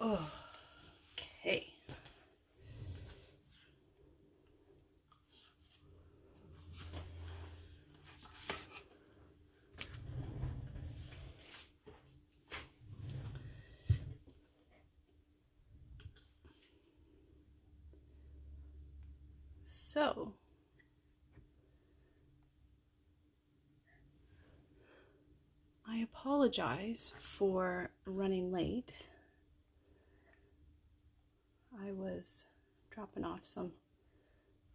Okay. So, I apologize for running late. I was dropping off some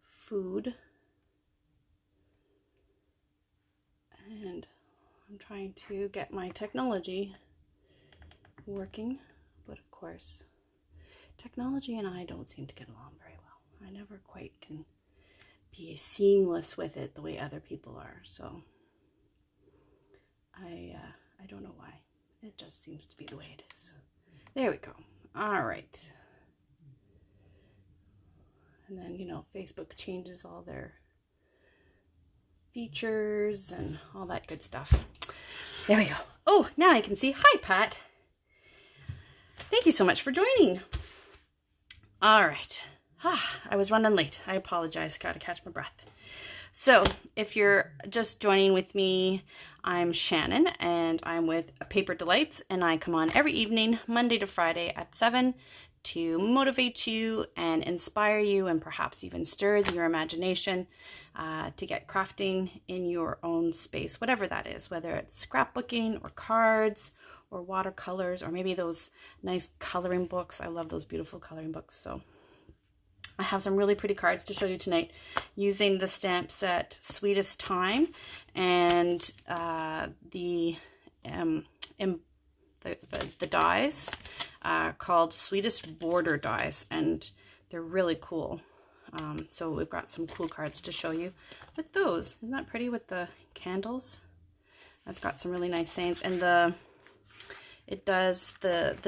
food and I'm trying to get my technology working, but of course, technology and I don't seem to get along very well. I never quite can be seamless with it the way other people are, so I don't know why. It just seems to be the way it is. There we go. All right. And then, you know, Facebook changes all their features and all that good stuff. There we go. Oh, now I can see. Hi, Pat. Thank you so much for joining. All right. I was running late. I apologize. Got to catch my breath. So if you're just joining with me, I'm Shannon and I'm with Paper Delights, and I come on every evening, Monday to Friday at 7 to motivate you and inspire you and perhaps even stir your imagination to get crafting in your own space, whatever that is, whether it's scrapbooking or cards or watercolors or maybe those nice coloring books. I love those beautiful coloring books. So I have some really pretty cards to show you tonight using the stamp set Sweetest Time and the dies called Sweetest Border dies, and they're really cool. So we've got some cool cards to show you with those. Isn't that pretty with the candles? That's got some really nice sayings, and the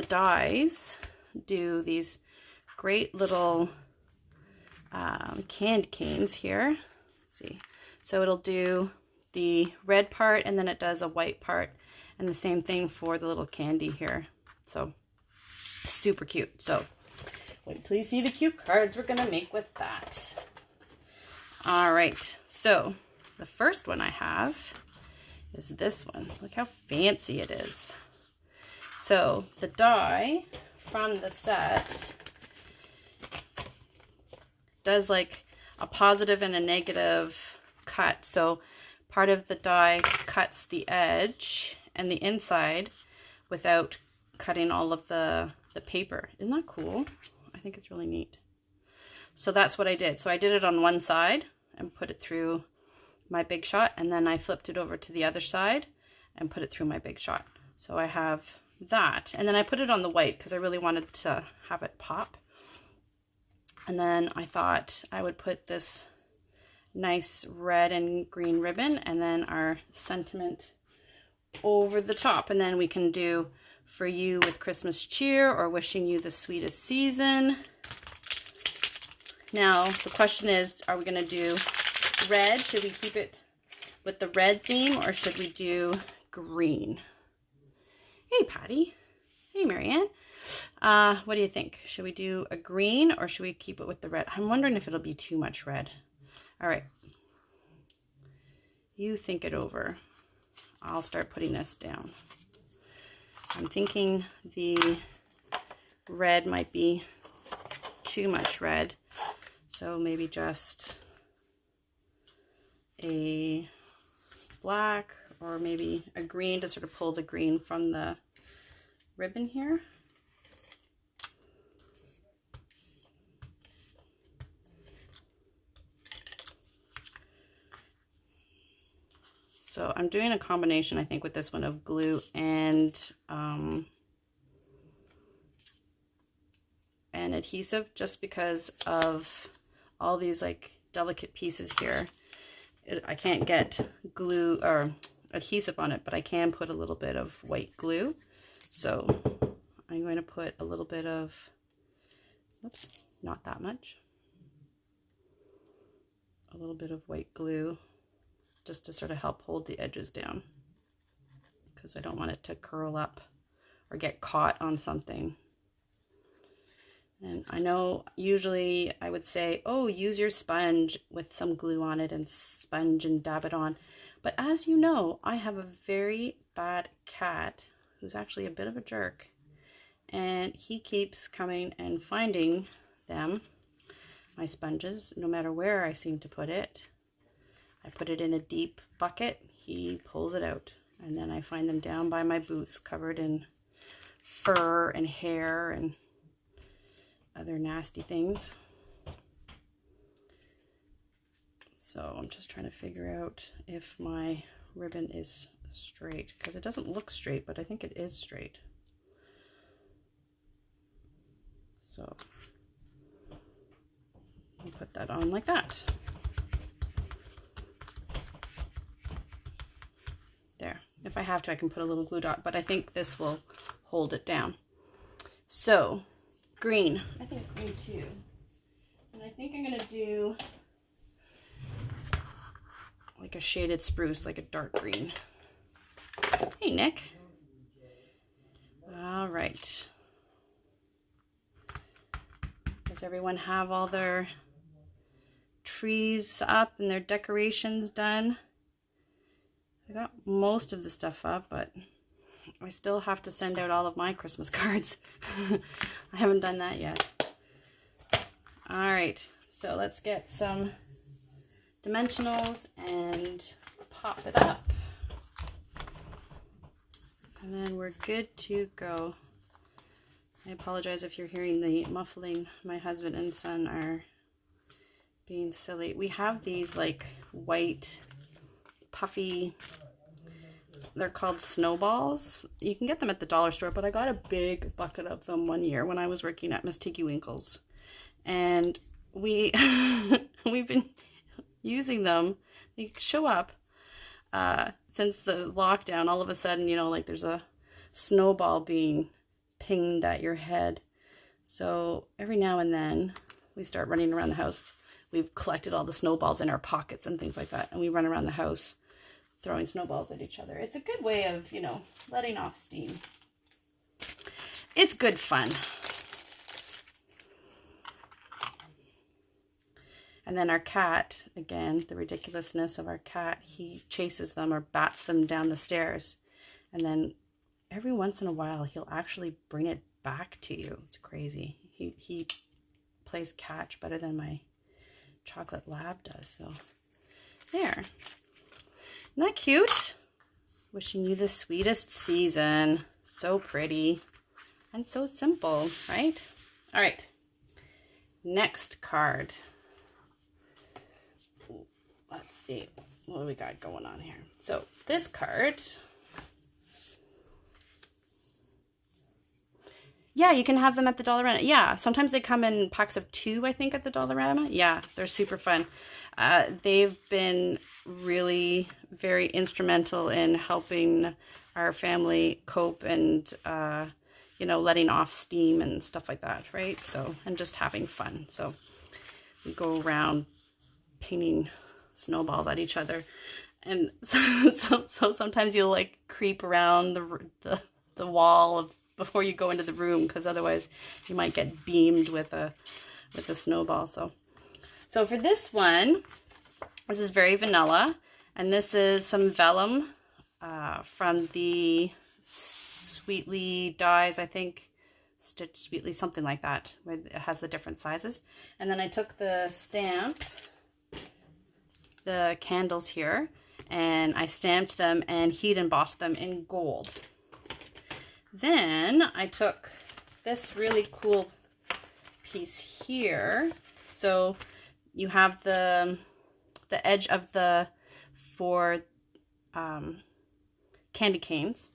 dies do these great little candy canes here. Let's see. So it'll do the red part and then it does a white part, and the same thing for the little candy here. So super cute. So wait till you see the cute cards we're gonna make with that. All right, so the first one I have is this one. Look how fancy it is. So the die from the set does like a positive and a negative cut. So part of the die cuts the edge and the inside without cutting all of the paper. Isn't that cool? I think it's really neat. So that's what I did. So I did it on one side and put it through my Big Shot, and then I flipped it over to the other side and put it through my Big Shot. So I have that, and then I put it on the white because I really wanted to have it pop. And then I thought I would put this nice red and green ribbon and then our sentiment over the top. And then we can do for you with Christmas cheer or wishing you the sweetest season. Now, the question is, are we going to do red? Should we keep it with the red theme or should we do green? Hey, Patty. Hey, Marianne. What do you think? Should we do a green or should we keep it with the red? I'm wondering if it'll be too much red. All right. You think it over. I'll start putting this down. I'm thinking the red might be too much red. So maybe just a black or maybe a green to sort of pull the green from the ribbon here. So I'm doing a combination, I think, with this one of glue and adhesive, just because of all these like delicate pieces here. I can't get glue or adhesive on it, but I can put a little bit of white glue. So I'm going to put a little bit of, oops, not that much, a little bit of white glue just to sort of help hold the edges down, because I don't want it to curl up or get caught on something. And I know usually I would say, oh, use your sponge with some glue on it and sponge and dab it on. But as you know, I have a very bad cat who's actually a bit of a jerk. And he keeps coming and finding them, my sponges, no matter where I seem to put it. I put it in a deep bucket, he pulls it out. And then I find them down by my boots, covered in fur and hair and other nasty things. So I'm just trying to figure out if my ribbon is straight, because it doesn't look straight, but I think it is straight. So I'll put that on like that. There. If I have to, I can put a little glue dot, but I think this will hold it down. So green. I think green too. And I think I'm going to do like a shaded spruce, like a dark green. Hey, Nick. All right. Does everyone have all their trees up and their decorations done? I got most of the stuff up, but I still have to send out all of my Christmas cards. I haven't done that yet. All right, so let's get some dimensionals and pop it up. And then we're good to go. I apologize if you're hearing the muffling. My husband and son are being silly. We have these like white, puffy, they're called snowballs. You can get them at the dollar store, but I got a big bucket of them one year when I was working at Miss Tiki Winkle's. And we've been using them. They show up since the lockdown. All of a sudden, you know, like there's a snowball being pinged at your head. So every now and then we start running around the house. We've collected all the snowballs in our pockets and things like that, and we run around the house throwing snowballs at each other. It's a good way of, you know, letting off steam. It's good fun. And then our cat, again, the ridiculousness of our cat, he chases them or bats them down the stairs. And then every once in a while, he'll actually bring it back to you. It's crazy. He plays catch better than my chocolate lab does. So there. Isn't that cute? Wishing you the sweetest season. So pretty and so simple, right? All right. Next card. Let's see. What do we got going on here? So this card. Yeah, you can have them at the Dollarama. Yeah, sometimes they come in packs of 2, I think, at the Dollarama. Yeah, they're super fun. They've been really very instrumental in helping our family cope and, you know, letting off steam and stuff like that, right? So, and just having fun. So we go around painting snowballs at each other. And so sometimes you'll like creep around the wall of before you go into the room, because otherwise you might get beamed with a snowball. So for this one, this is very vanilla, and this is some vellum from the Sweetly Dyes, I think, Stitch Sweetly, something like that, where it has the different sizes. And then I took the stamp, the candles here, and I stamped them and heat embossed them in gold. Then I took this really cool piece here. So you have the edge of the 4 candy canes,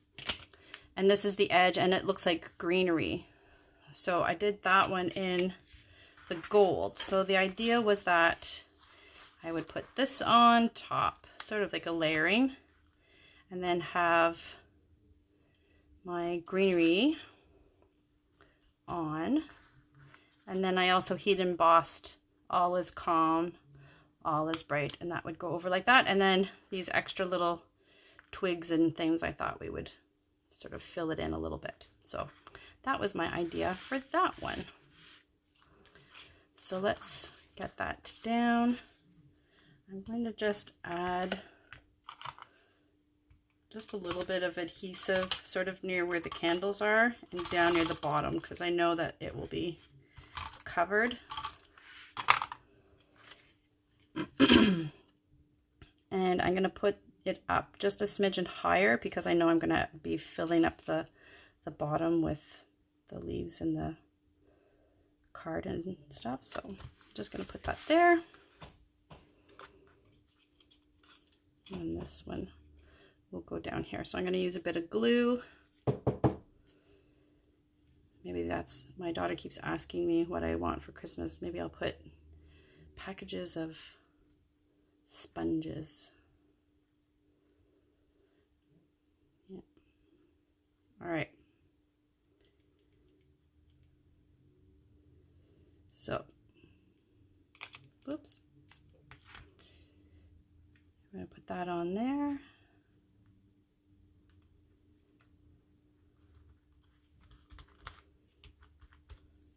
and this is the edge, and it looks like greenery. So I did that one in the gold. So the idea was that I would put this on top, sort of like a layering, and then have my greenery on. And then I also heat embossed All Is Calm, All Is Bright, and that would go over like that. And then these extra little twigs and things, I thought we would sort of fill it in a little bit. So that was my idea for that one. so let's get that down. I'm going to just add just a little bit of adhesive sort of near where the candles are and down near the bottom, because I know that it will be covered. And I'm going to put it up just a smidgen higher because I know I'm going to be filling up the bottom with the leaves and the card and stuff. So I'm just going to put that there. And this one will go down here. So I'm going to use a bit of glue. Maybe that's, my daughter keeps asking me what I want for Christmas. Maybe I'll put packages of sponges. Yeah. All right. So, oops. I'm going to put that on there.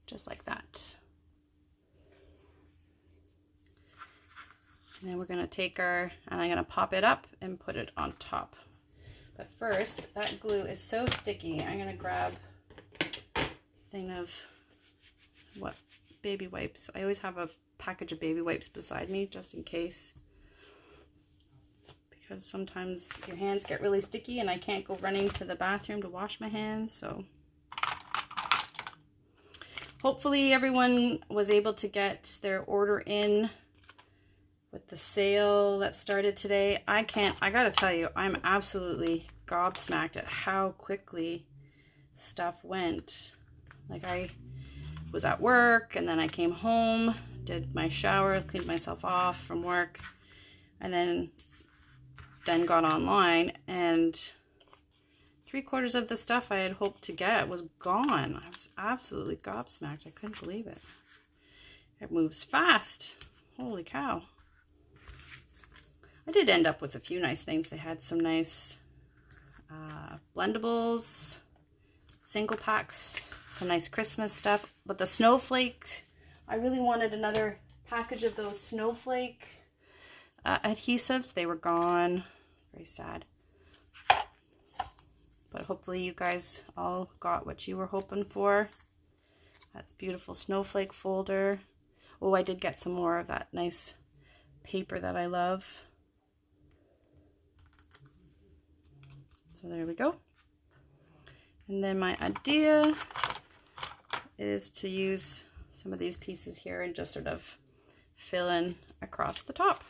Just like that. And then we're going to take and I'm going to pop it up and put it on top. But first, that glue is so sticky. I'm going to grab a thing of baby wipes. I always have a package of baby wipes beside me just in case, because sometimes your hands get really sticky and I can't go running to the bathroom to wash my hands. So hopefully everyone was able to get their order in with the sale that started today. I gotta tell you, I'm absolutely gobsmacked at how quickly stuff went. Like, I was at work and then I came home, did my shower, cleaned myself off from work, and then got online, and 3/4 of the stuff I had hoped to get was gone. I was absolutely gobsmacked. I couldn't believe it. It moves fast. Holy cow. I did end up with a few nice things. They had some nice blendables, single packs, some nice Christmas stuff. But the snowflake, I really wanted another package of those snowflake adhesives. They were gone. Very sad. But hopefully you guys all got what you were hoping for. That's beautiful snowflake folder. Oh, I did get some more of that nice paper that I love. So there we go. And then my idea is to use some of these pieces here and just sort of fill in across the top.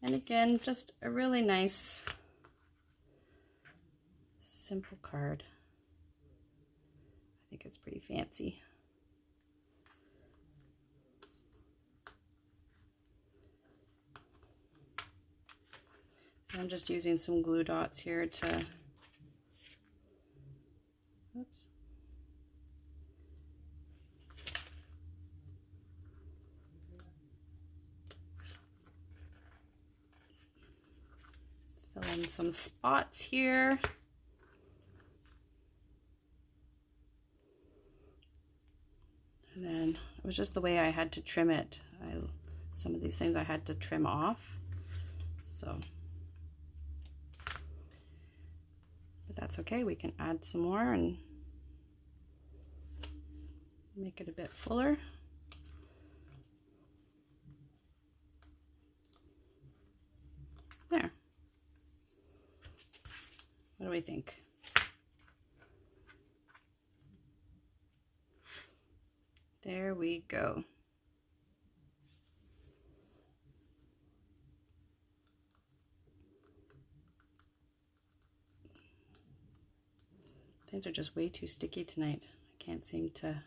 And again, just a really nice, simple card. I think it's pretty fancy. So I'm just using some glue dots here to, oops. Fill in some spots here. And then it was just the way I had to trim it. Some of these things I had to trim off. So, but that's okay. We can add some more and make it a bit fuller. There. What do we think? There we go. Things are just way too sticky tonight. I can't seem to.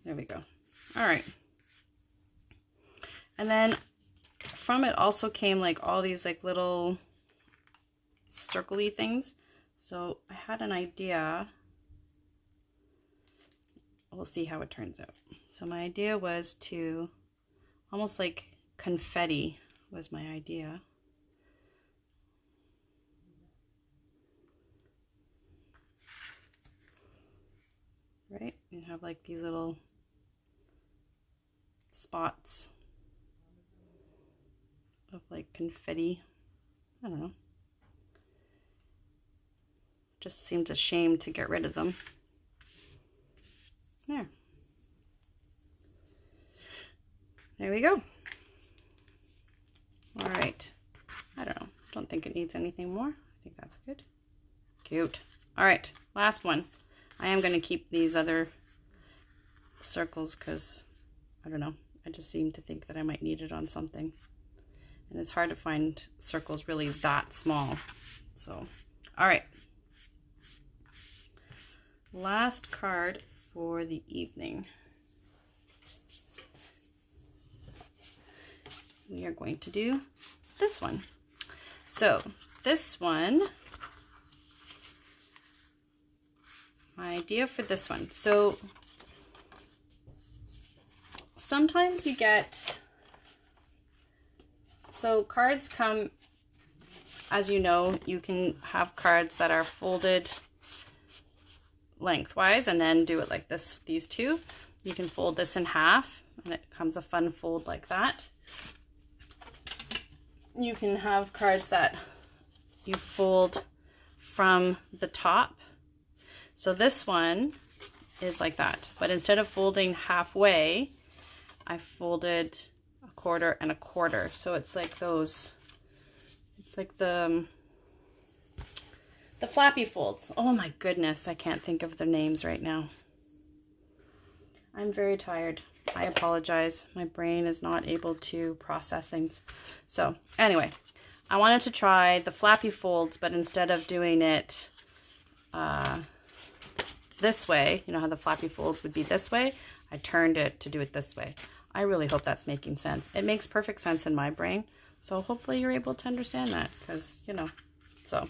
There we go. All right. And then from it also came like all these like little circle-y things. So I had an idea. We'll see how it turns out. So my idea was to almost like confetti was my idea. You have like these little spots of like confetti. I don't know. Just seems a shame to get rid of them. There we go. All right. I don't know. Don't think it needs anything more. I think that's good. Cute. All right. Last one. I am going to keep these other circles because, I don't know, I just seem to think that I might need it on something. And it's hard to find circles really that small. So, all right. Last card for the evening. We are going to do this one. So this one, my idea for this one. So sometimes you get, so cards come, as you know, you can have cards that are folded lengthwise and then do it like this, these two. You can fold this in half and it comes a fun fold like that. You can have cards that you fold from the top. So this one is like that, but instead of folding halfway, I folded a quarter and a quarter. So it's like those, it's like the flappy folds. Oh my goodness, I can't think of the names right now. I'm very tired. I apologize. My brain is not able to process things. So anyway, I wanted to try the flappy folds, but instead of doing it this way, you know how the flappy folds would be this way, I turned it to do it this way. I really hope that's making sense. It makes perfect sense in my brain. So hopefully you're able to understand that because, you know, so.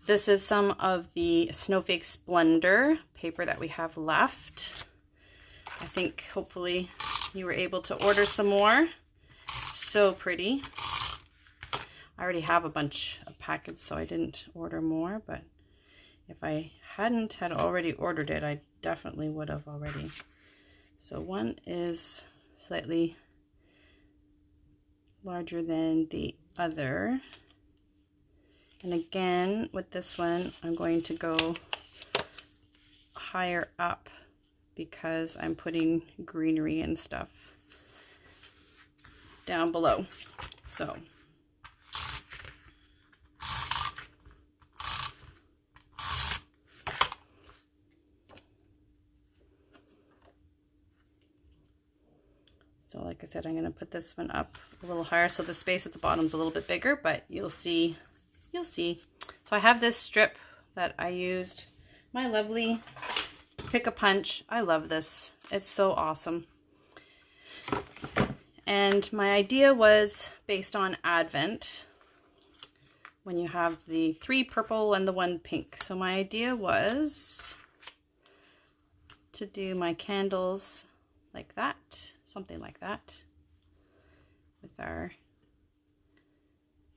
This is some of the Snowflake Splendor paper that we have left. I think hopefully you were able to order some more. So pretty. I already have a bunch of packets, so I didn't order more, but if I hadn't had already ordered it, I definitely would have already. So one is slightly larger than the other. And again, with this one, I'm going to go higher up because I'm putting greenery and stuff down below. So like I said, I'm going to put this one up a little higher so the space at the bottom is a little bit bigger, but you'll see. So I have this strip that I used, my lovely Pick a Punch. I love this. It's so awesome. And my idea was based on Advent, when you have the 3 purple and the 1 pink. So my idea was to do my candles like that, something like that, with our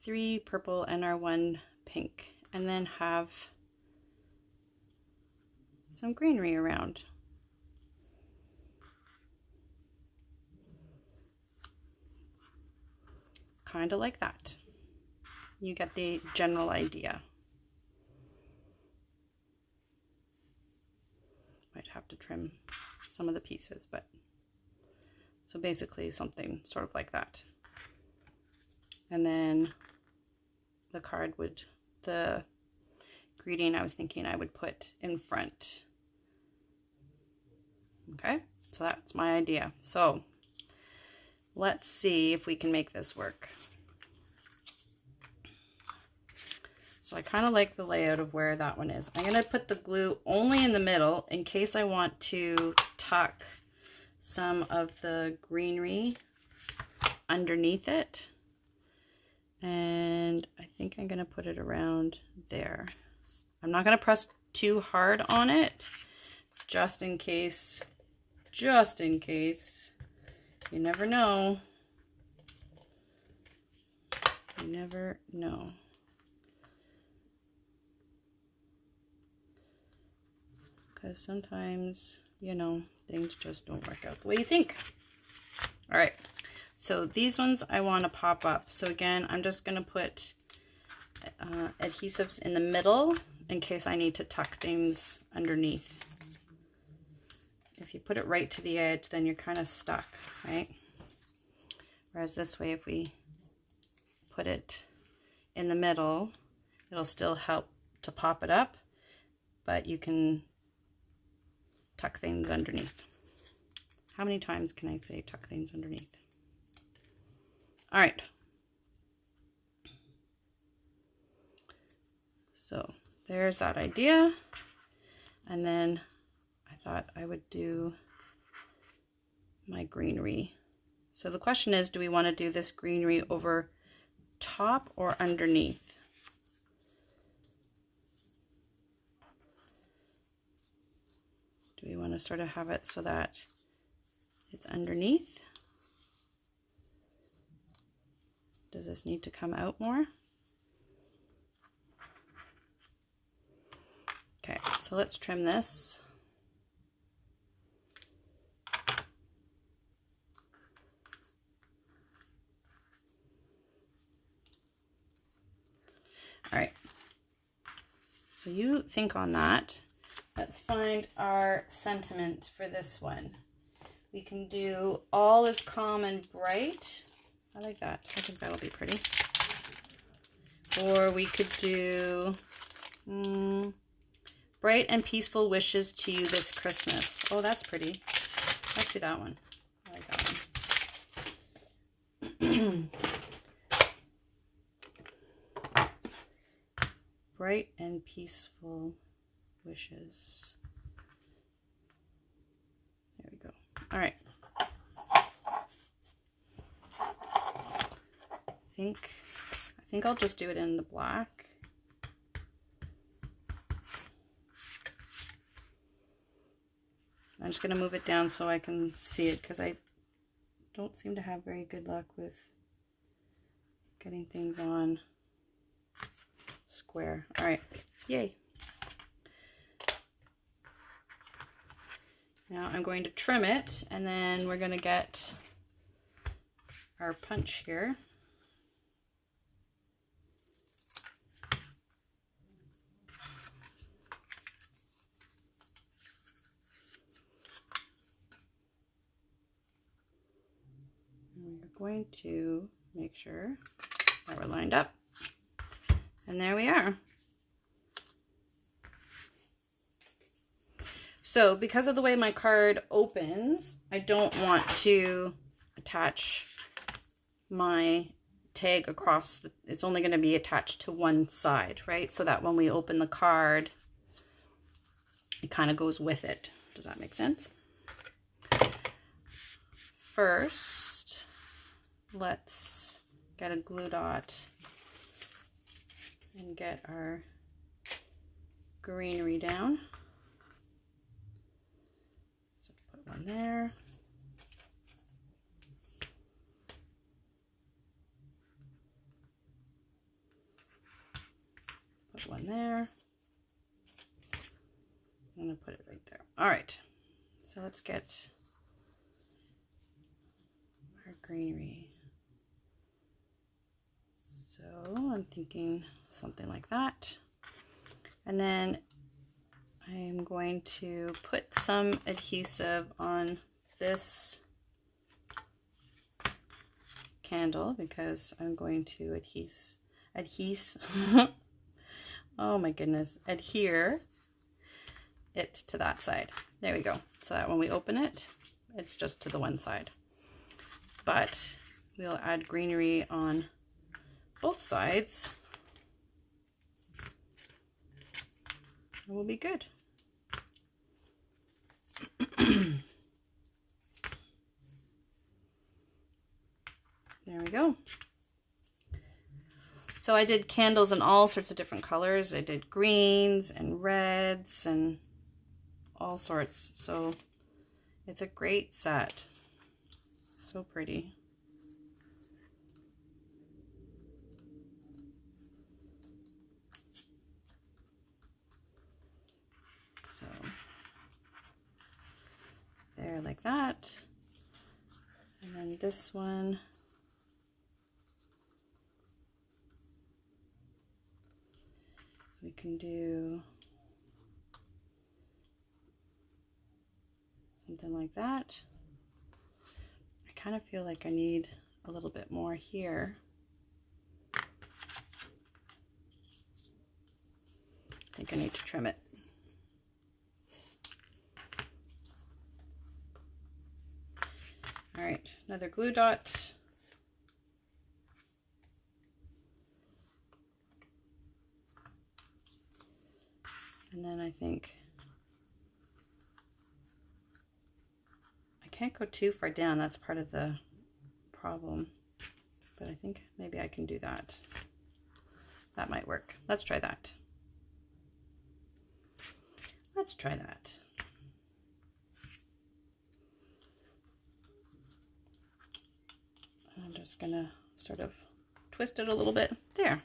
3 purple and our 1 pink, and then have some greenery around. Kind of like that. You get the general idea. Might have to trim some of the pieces, but so basically something sort of like that. And then the card would, the greeting I was thinking I would put in front. Okay, so that's my idea. So let's see if we can make this work. So I kind of like the layout of where that one is. I'm going to put the glue only in the middle in case I want to tuck some of the greenery underneath it. And I think I'm going to put it around there. I'm not going to press too hard on it, just in case, you never know. You never know. because sometimes, you know, things just don't work out the way you think. All right, so these ones I want to pop up. So again, I'm just going to put adhesives in the middle in case I need to tuck things underneath. If you put it right to the edge, then you're kind of stuck, right? Whereas this way, if we put it in the middle, it'll still help to pop it up, but you can tuck things underneath. How many times can I say tuck things underneath? All right. So there's that idea. And then I thought I would do my greenery. So the question is, do we want to do this greenery over top or underneath? Do we want to sort of have it so that it's underneath? Does this need to come out more? Okay, so let's trim this. All right, so you think on that. Let's find our sentiment for this one. We can do all is calm and bright. I like that. I think that will be pretty. Or we could do bright and peaceful wishes to you this Christmas. Oh, that's pretty. Let's do that one. I like that one. Bright and peaceful wishes. There we go. All right. I think I'll just do it in the black. I'm just going to move it down so I can see it, because I don't seem to have very good luck with getting things on square. All right, yay. Now I'm going to trim it, and then we're going to get our punch here. And we're going to make sure that we're lined up. And there we are. So because of the way my card opens, I don't want to attach my tag across the, it's only going to be attached to one side, right? So that when we open the card, it kind of goes with it. Does that make sense? First, let's get a glue dot and get our greenery down. So put one there. Put one there. I'm going to put it right there. All right. So let's get our greenery. So I'm thinking something like that. And then I'm going to put some adhesive on this candle because I'm going to oh my goodness, adhere it to that side. There we go. So that when we open it, it's just to the one side. But we'll add greenery on both sides. And we'll be good. There we go. So I did candles in all sorts of different colors. I did greens and reds and all sorts. So it's a great set. So pretty. So there like that. And then this one. We can do something like that. I kind of feel like I need a little bit more here. I think I need to trim it. All right, another glue dot. And then I think I can't go too far down. That's part of the problem. But I think maybe I can do that. That might work. Let's try that. Let's try that. I'm just gonna sort of twist it a little bit. There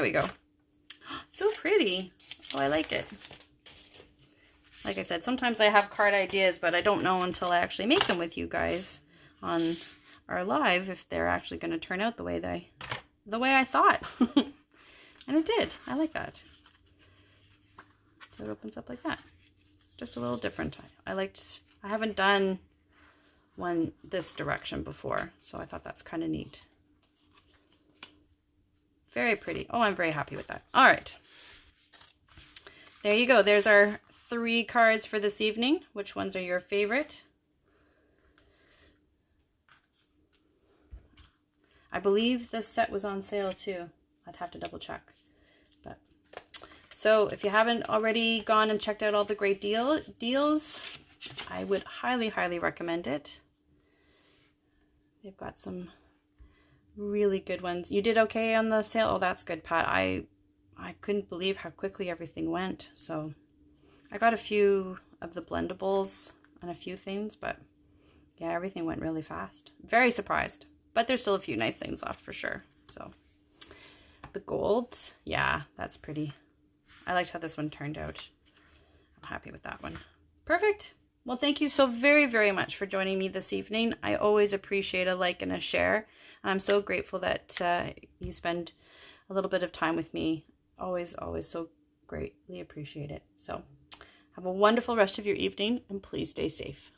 we go. So pretty. Oh, I like it. Like I said, sometimes I have card ideas, but I don't know until I actually make them with you guys on our live if they're actually going to turn out the way I thought. And it did. I like that. So it opens up like that. Just a little different. I haven't done one this direction before, so I thought that's kind of neat. Very pretty. Oh, I'm very happy with that. All right. There you go. There's our 3 cards for this evening. Which ones are your favorite? I believe this set was on sale too. I'd have to double check. But so if you haven't already gone and checked out all the great deals, I would highly, highly recommend it. They've got some really good ones. You did okay on the sale? Oh, that's good, Pat. I couldn't believe how quickly everything went. So I got a few of the blendables and a few things, but yeah, everything went really fast. Very surprised, but there's still a few nice things off for sure. So the gold, yeah, that's pretty. I liked how this one turned out. I'm happy with that one. Perfect. Well, thank you so very, very much for joining me this evening. I always appreciate a like and a share. And I'm so grateful that you spend a little bit of time with me. Always, always so greatly appreciate it. So have a wonderful rest of your evening and please stay safe.